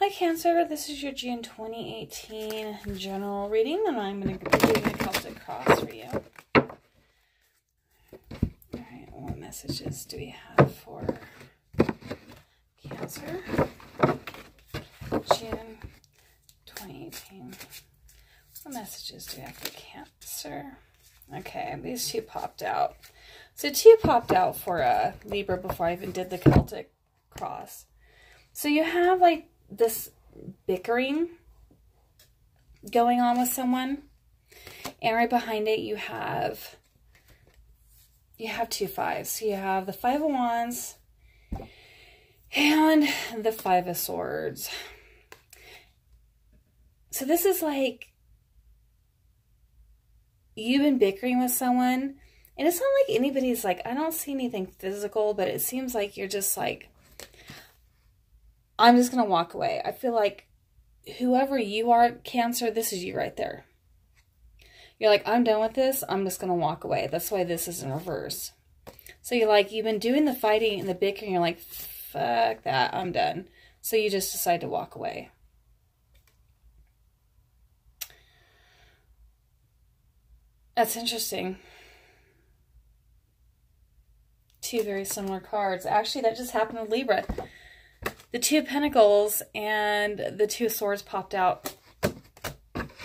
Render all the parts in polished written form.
Hi Cancer, this is your June 2018 general reading, and I'm going to be doing a Celtic cross for you. Alright, what messages do we have for Cancer? June 2018. What messages do we have for Cancer? Okay, these two popped out. So two popped out for Libra before I even did the Celtic cross. So you have like this bickering going on with someone, and right behind it you have two fives. So you have the Five of Wands and the Five of Swords. So this is like you've been bickering with someone, and it's not like anybody's like, I don't see anything physical, but it seems like you're just like, I'm just going to walk away. I feel like whoever you are, Cancer, this is you right there. You're like, I'm done with this. I'm just going to walk away. That's why this is in reverse. So you're like, you've been doing the fighting and the bickering. You're like, fuck that. I'm done. So you just decide to walk away. That's interesting. Two very similar cards. Actually, that just happened with Libra. The Two of Pentacles and the Two of Swords popped out.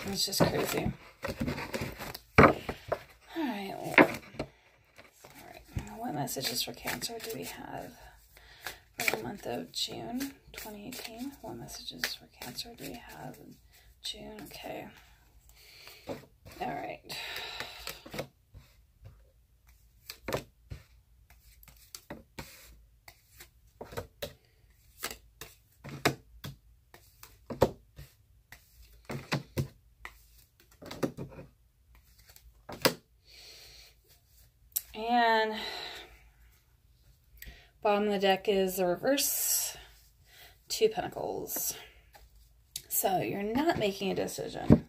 It's just crazy. Alright. What messages for Cancer do we have for the month of June 2018? What messages for Cancer do we have in June? Okay. Alright. And bottom of the deck is the reverse Two of Pentacles. So you're not making a decision.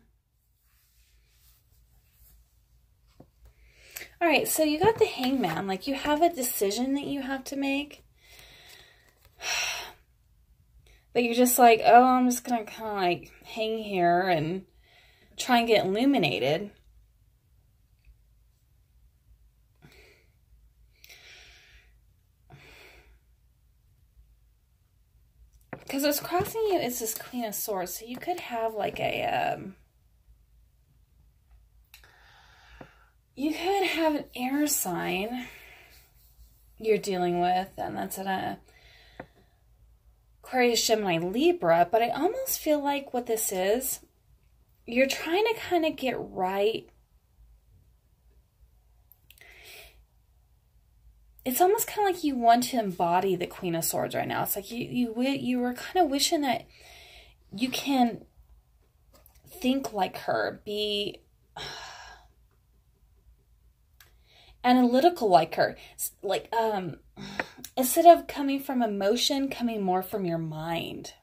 All right, so you got the Hangman. Like you have a decision that you have to make. But you're just like, oh, I'm just going to kind of like hang here and try and get illuminated. Because what's crossing you is this Queen of Swords. So you could have like a, you could have an air sign you're dealing with, and that's an Aquarius, Gemini, Libra. But I almost feel like what this is, you're trying to kind of get right. It's almost kind of like you want to embody the Queen of Swords right now. It's like you were kind of wishing that you can think like her, be analytical like her. Like, instead of coming from emotion, coming more from your mind.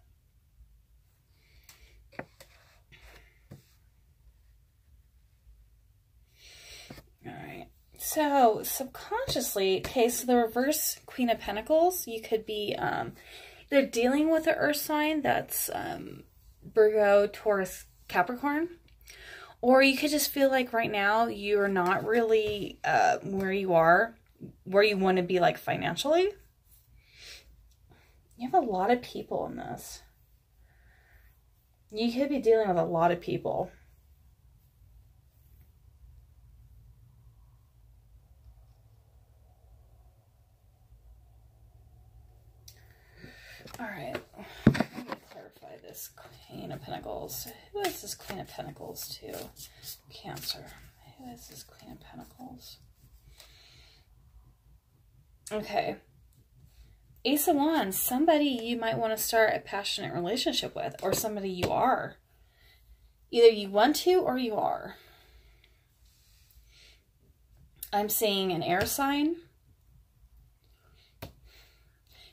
All right. So, subconsciously, okay, so the reverse Queen of Pentacles, you could be either dealing with an earth sign that's Virgo, Taurus, Capricorn, or you could just feel like right now you're not really where you want to be, like financially. You have a lot of people in this. You could be dealing with a lot of people. All right, let me clarify this Queen of Pentacles. Who is this Queen of Pentacles to Cancer? Who is this Queen of Pentacles? Okay. Ace of Wands, somebody you might want to start a passionate relationship with, or somebody you are. Either you want to or you are. I'm seeing an air sign.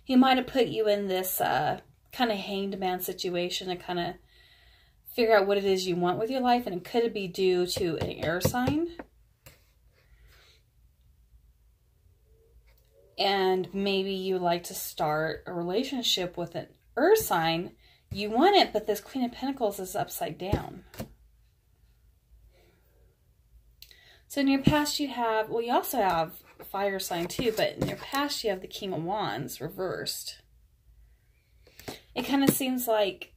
He might have put you in this kind of hanged man situation to kind of figure out what it is you want with your life. And it could be due to an air sign. And maybe you like to start a relationship with an earth sign You want it, but this Queen of Pentacles is upside down. So in your past you have, well, you also have fire sign too, but in your past you have the King of Wands reversed. It kind of seems like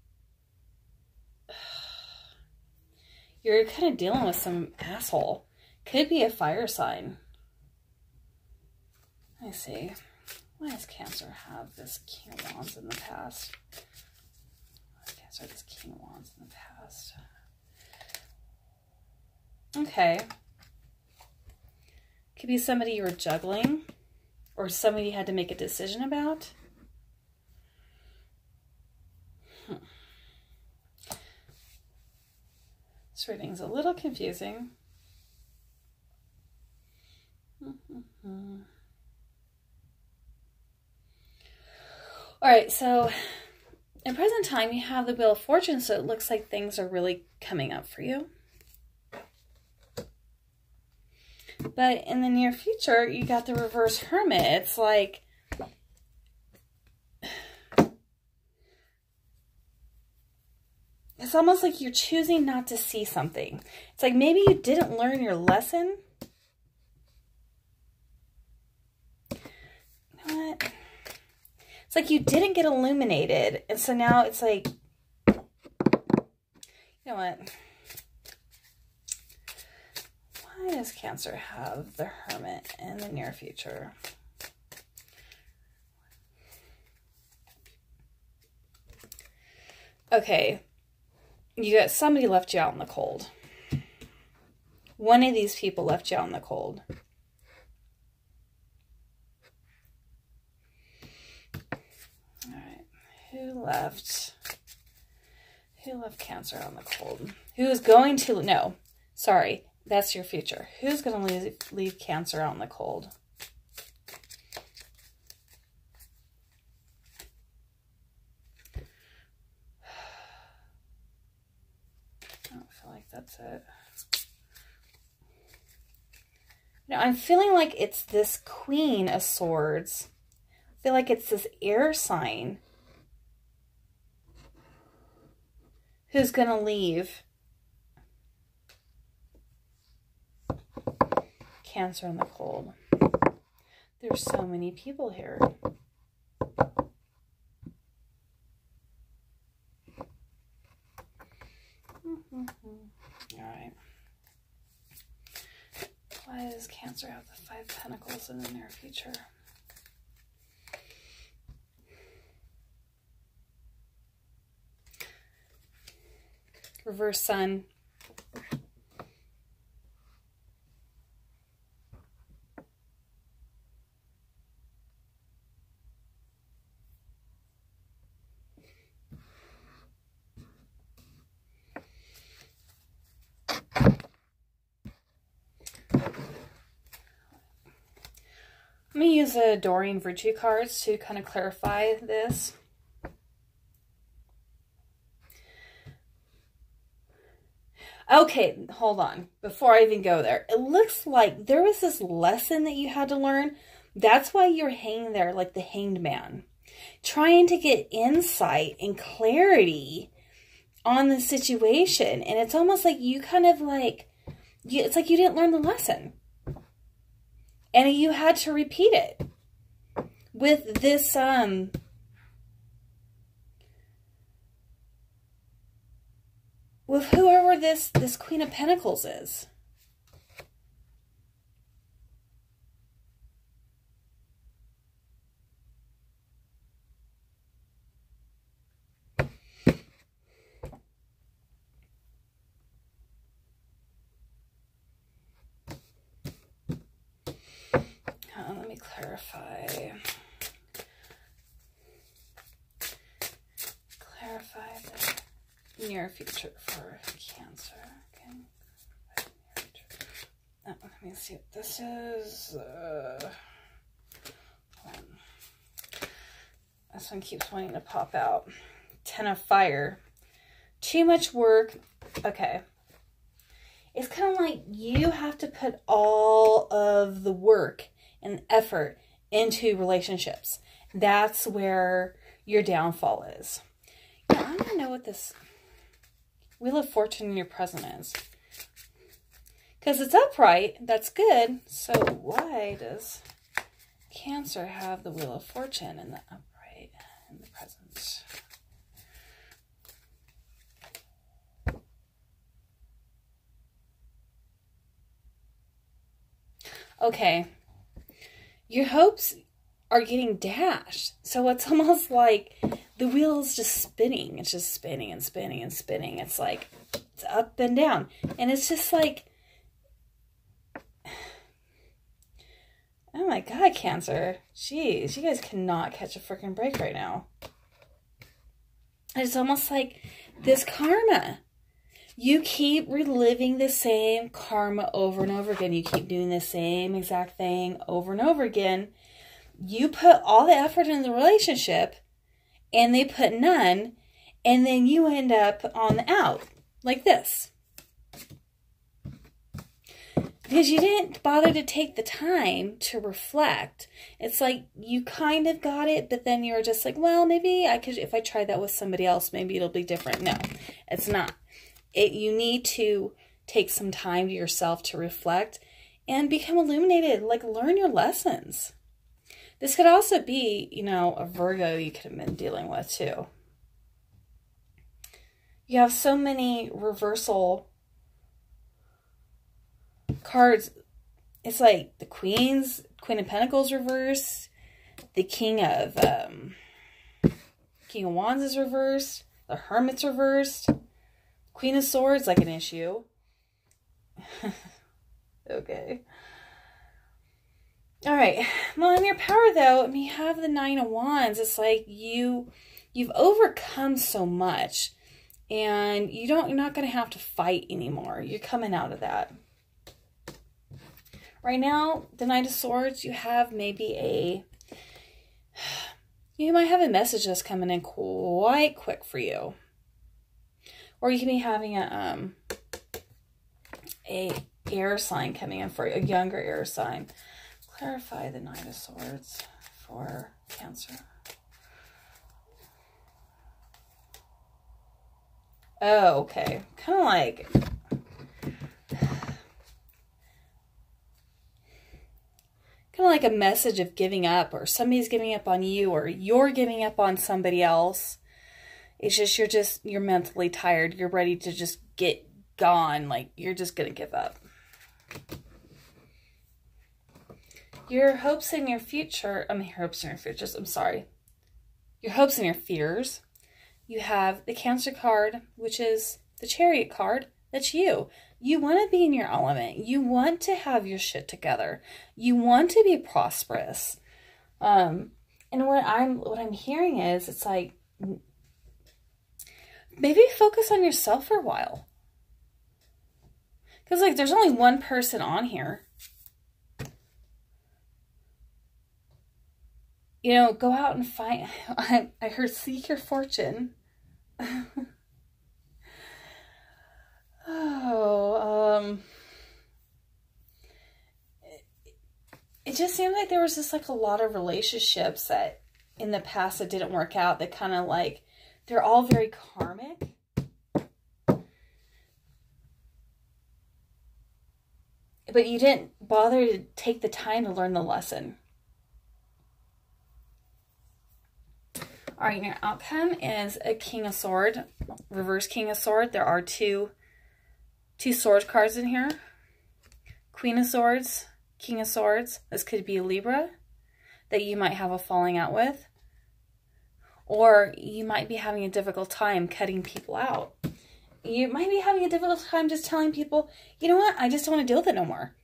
you're kind of dealing with some asshole. Could be a fire sign. Let me see. Why does Cancer have this King of Wands in the past? Cancer had this King of Wands in the past. Okay. Could be somebody you were juggling, or somebody you had to make a decision about. This reading's a little confusing. All right, so in present time, you have the Wheel of Fortune, so it looks like things are really coming up for you. But in the near future, you got the reverse Hermit. It's like, it's almost like you're choosing not to see something. It's like maybe you didn't learn your lesson. You know what? It's like you didn't get illuminated. And so now it's like, you know what? Why does Cancer have the Hermit in the near future? Okay. You got somebody left you out in the cold. One of these people left you out in the cold. All right. Who left Cancer out in the cold? Who is going to, no, sorry, that's your future. Who's going to leave Cancer out in the cold? I don't feel like that's it. No, I'm feeling like it's this Queen of Swords. I feel like it's this air sign who's going to leave Cancer in the cold. There's so many people here. All right. Why does Cancer have the Five of Pentacles in the near future? Reverse Sun. Let me use a Doreen Virtue cards to kind of clarify this. Okay, hold on. Before I even go there, it looks like there was this lesson that you had to learn. That's why you're hanging there like the Hanged Man, trying to get insight and clarity on the situation. And it's almost like you kind of like, it's like you didn't learn the lesson. And you had to repeat it with this, with whoever this Queen of Pentacles is. Let me clarify. Clarify the near future for Cancer. Okay. Oh, let me see what this is. This one keeps wanting to pop out. Ten of Fire. Too much work. Okay. It's kind of like you have to put all of the work and effort into relationships. That's where your downfall is. Now, I want to know what this Wheel of Fortune in your present is. Because it's upright. That's good. So why does Cancer have the Wheel of Fortune in the upright in the present? Okay. Your hopes are getting dashed. So it's almost like the wheel is just spinning. It's just spinning and spinning and spinning. It's like, it's up and down. And it's just like, oh my God, Cancer. Jeez, you guys cannot catch a freaking break right now. It's almost like this karma. You keep reliving the same karma over and over again. You keep doing the same exact thing over and over again. You put all the effort in the relationship and they put none, and then you end up on the out like this. Because you didn't bother to take the time to reflect. It's like you kind of got it, but then you're just like, well, maybe I could, if I try that with somebody else, maybe it'll be different. No, it's not. You need to take some time to yourself to reflect and become illuminated, like learn your lessons. This could also be, you know, a Virgo you could have been dealing with too. You have so many reversal cards. It's like the Queen of Pentacles reversed, the King of Wands is reversed, the Hermit's reversed, Queen of Swords like an issue. Okay. All right. Well, in your power though, I mean, you have the Nine of Wands. It's like you've overcome so much, and you're not going to have to fight anymore. You're coming out of that. Right now, the Knight of Swords, you have maybe you might have a message that's coming in quite quick for you. Or you can be having a air sign coming in for you, a younger air sign. Clarify the Knight of Swords for Cancer. Oh, okay. Kind of like a message of giving up, or somebody's giving up on you, or you're giving up on somebody else. It's just, you're mentally tired. You're ready to just get gone. Like, you're just going to give up. Your hopes and your future, your hopes and your fears. You have the Cancer card, which is the Chariot card. That's you. You want to be in your element. You want to have your shit together. You want to be prosperous. And what I'm hearing is, it's like, maybe focus on yourself for a while. Because, like, there's only one person on here. You know, go out and find... I heard seek your fortune. It just seemed like there was just, like, a lot of relationships that in the past that didn't work out. That kind of, like, they're all very karmic. But you didn't bother to take the time to learn the lesson. All right, your outcome is a King of Swords, reverse King of Swords. There are two sword cards in here. Queen of Swords, King of Swords. This could be a Libra that you might have a falling out with. Or you might be having a difficult time cutting people out. You might be having a difficult time just telling people, you know what, I just don't want to deal with it no more.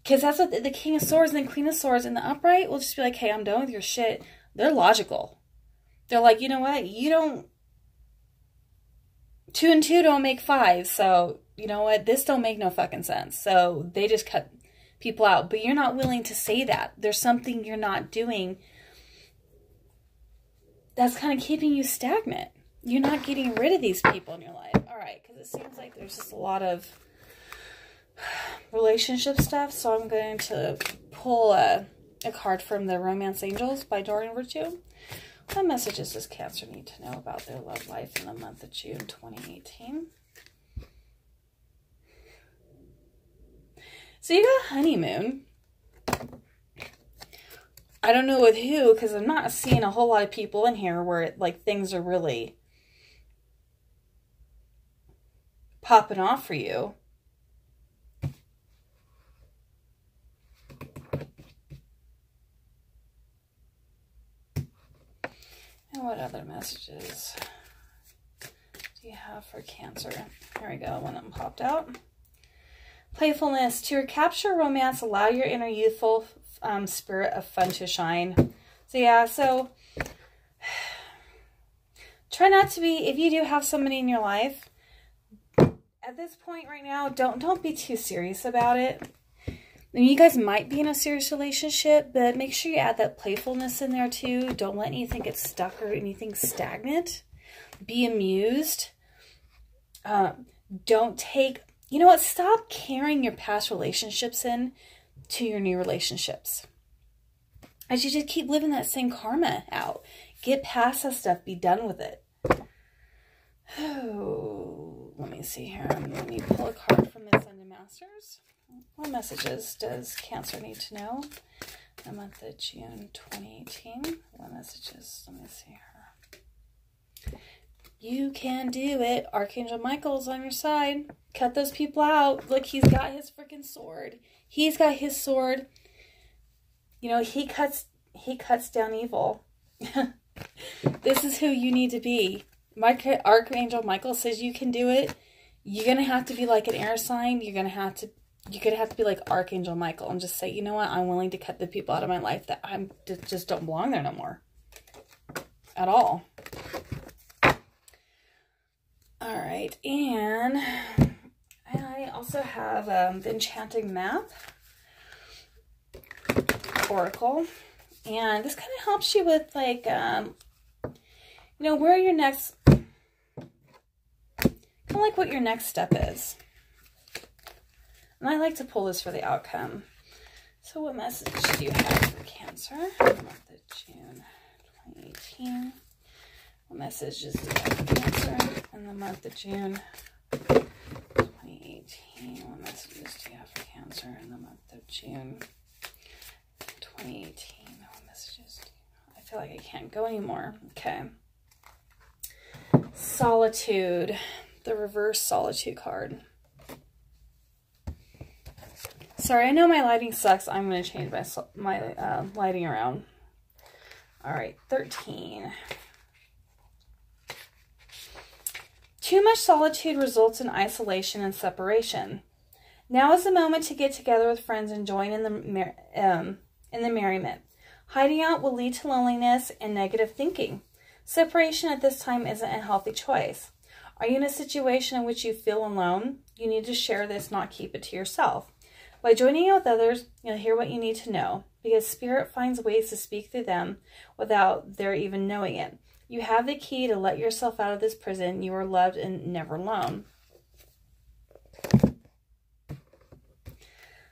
Because that's what the King of Swords and the Queen of Swords in the upright will just be like, hey, I'm done with your shit. They're logical. They're like, you know what, you don't, 2 and 2 don't make 5, so, you know what, this don't make no fucking sense. So they just cut people out. But you're not willing to say that. There's something you're not doing that's kind of keeping you stagnant. You're not getting rid of these people in your life. All right, because it seems like there's just a lot of relationship stuff. So I'm going to pull a card from the Romance Angels by Doreen Virtue. What messages does Cancer need to know about their love life in the month of June 2018? So you got honeymoon. I don't know with who, because I'm not seeing a whole lot of people in here where like things are really popping off for you. And what other messages do you have for Cancer? Here we go, one of them popped out. Playfulness. To recapture romance, allow your inner youthful spirit of fun to shine. So yeah, so try not to be, if you do have somebody in your life, at this point right now, don't be too serious about it. I mean, you guys might be in a serious relationship, but make sure you add that playfulness in there too. Don't let anything get stuck or anything stagnant. Be amused. Don't take, you know what, stop carrying your past relationships in to your new relationships. As you just keep living that same karma out. Get past that stuff. Be done with it. Oh, let me see here. Let me pull a card from the Ascended Masters. What messages does Cancer need to know? The month of June 2018. What messages? Let me see here. You can do it. Archangel Michael's on your side. Cut those people out. Look, he's got his freaking sword. He's got his sword. You know, he cuts down evil. This is who you need to be. Archangel Michael says you can do it. You're going to have to be like an air sign. You're going to have to be like Archangel Michael and just say, you know what? I'm willing to cut the people out of my life that just don't belong there no more. At all. All right. And I also have the Enchanting Map Oracle. And this kind of helps you with like, you know, where your next, kind of like what your next step is. And I like to pull this for the outcome. So what message do you have for Cancer? Month of June 2018. What messages do you have for Cancer in the month of June 2018? What messages do you have for Cancer in the month of June 2018? What messages do you have? I feel like I can't go anymore. Okay. Solitude. The reverse Solitude card. Sorry, I know my lighting sucks. I'm going to change my lighting around. All right, 13. Too much solitude results in isolation and separation. Now is the moment to get together with friends and join in the merriment. Hiding out will lead to loneliness and negative thinking. Separation at this time isn't a healthy choice. Are you in a situation in which you feel alone? You need to share this, not keep it to yourself. By joining in with others, you'll hear what you need to know, because Spirit finds ways to speak through them without their even knowing it. You have the key to let yourself out of this prison. You are loved and never alone.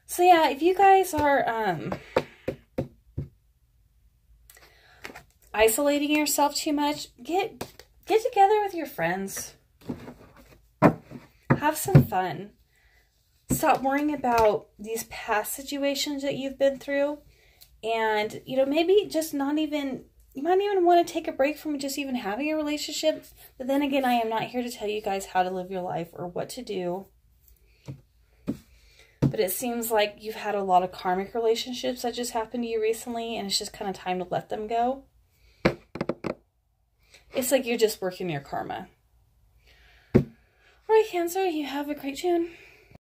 So yeah, if you guys are isolating yourself too much, get together with your friends. Have some fun. Stop worrying about these past situations that you've been through. And, you know, maybe just not even, you might even want to take a break from just even having a relationship. But then again, I am not here to tell you guys how to live your life or what to do. But it seems like you've had a lot of karmic relationships that just happened to you recently, and it's just kind of time to let them go. It's like you're just working your karma. All right, Cancer, you have a great June.